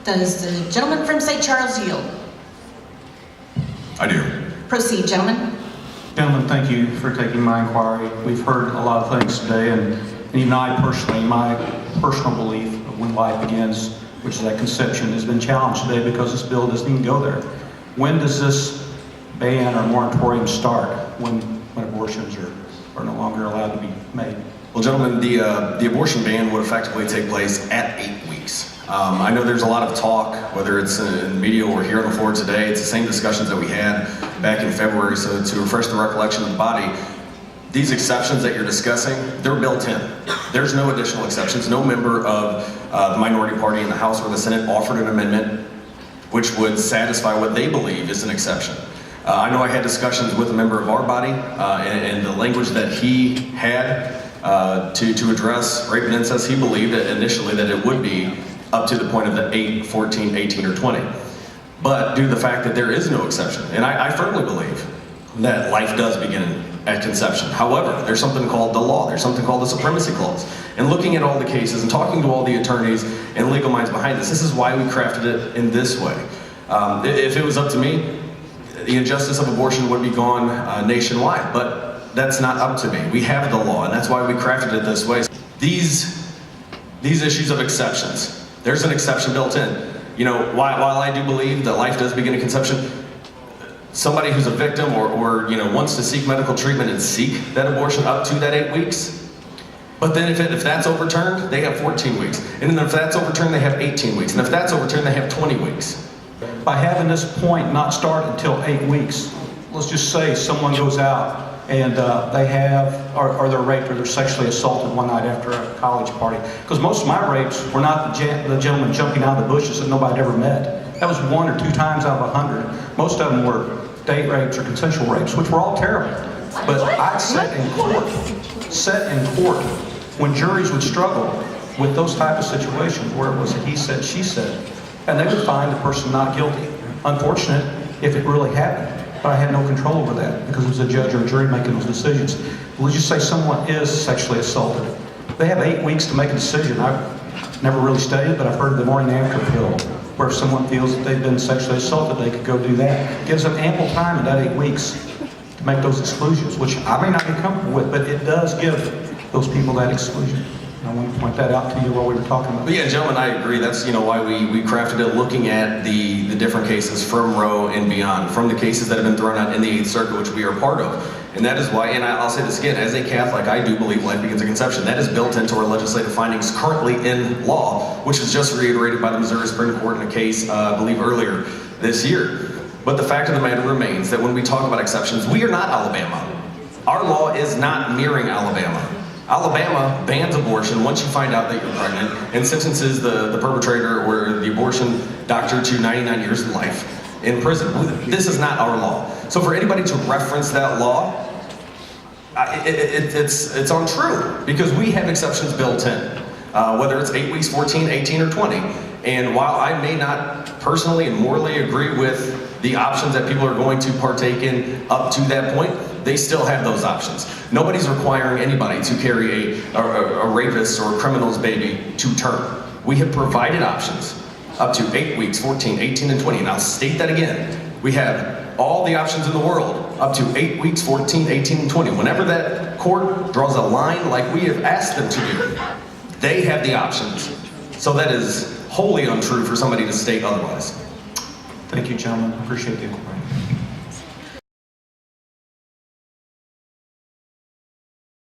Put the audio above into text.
Does the gentleman from St. Charles yield? I do. Proceed, gentlemen. Gentlemen, thank you for taking my inquiry. We've heard a lot of things today, and even I personally, my personal belief of when life begins, which is at conception, has been challenged today because this bill doesn't even go there. When does this ban or moratorium start? When abortions are no longer allowed to be made? Well, gentlemen, the abortion ban would effectively take place at 8 weeks. I know there's a lot of talk, whether it's in the media or here on the floor today. It's the same discussions that we had back in February. So to refresh the recollection of the body, these exceptions that you're discussing, they're built in. There's no additional exceptions. No member of the minority party in the House or the Senate offered an amendment which would satisfy what they believe is an exception. I know I had discussions with a member of our body, and the language that he had to address rape and incest, he believed initially that it would be up to the point of the 8, 14, 18, or 20. But due to the fact that there is no exception, and I firmly believe that life does begin at conception. However, there's something called the law. There's something called the supremacy clause. And looking at all the cases and talking to all the attorneys and legal minds behind this is why we crafted it in this way. If it was up to me, the injustice of abortion would be gone nationwide, but that's not up to me. We have the law, and that's why we crafted it this way. These issues of exceptions, there's an exception built in. You know, while I do believe that life does begin at conception, somebody who's a victim or wants to seek medical treatment and seek that abortion up to that 8 weeks, but then if that's overturned, they have 14 weeks. And then if that's overturned, they have 18 weeks. And if that's overturned, they have 20 weeks. By having this point not start until 8 weeks, let's just say someone goes out and they have, or they're raped or they're sexually assaulted one night after a college party. Because most of my rapes were not the gentleman jumping out of the bushes that nobody had ever met. That was 1 or 2 times out of 100. Most of them were date rapes or consensual rapes, which were all terrible. But I'd sat in court when juries would struggle with those type of situations where it was a he said, she said, and they would find the person not guilty. Unfortunate if it really happened. But I had no control over that because it was a judge or a jury making those decisions. Let's just say someone is sexually assaulted. They have 8 weeks to make a decision. I've never really studied it, but I've heard of the morning after pill, where if someone feels that they've been sexually assaulted, they could go do that. Gives them ample time in that 8 weeks to make those exclusions, which I may not be comfortable with, but it does give those people that exclusion. I want to point that out to you while we were talking about it. But yeah, gentlemen, I agree. That's why we crafted it, looking at the different cases from Roe and beyond, from the cases that have been thrown out in the 8th Circuit, which we are part of. And that is why, and I'll say this again, as a Catholic, I do believe life begins at conception. That is built into our legislative findings currently in law, which was just reiterated by the Missouri Supreme Court in a case, I believe, earlier this year. But the fact of the matter remains that when we talk about exceptions, we are not Alabama. Our law is not mirroring Alabama. Alabama bans abortion once you find out that you're pregnant and sentences the perpetrator or the abortion doctor to 99 years of life in prison. This is not our law. So for anybody to reference that law, it's untrue because we have exceptions built in, whether it's 8 weeks, 14, 18, or 20. And while I may not personally and morally agree with the options that people are going to partake in up to that point, they still have those options. Nobody's requiring anybody to carry a rapist or a criminal's baby to term. We have provided options up to 8 weeks, 14, 18, and 20. And I'll state that again. We have all the options in the world up to 8 weeks, 14, 18, and 20. Whenever that court draws a line like we have asked them to do, they have the options. So that is wholly untrue for somebody to state otherwise. Thank you, gentlemen. I appreciate the inquiry.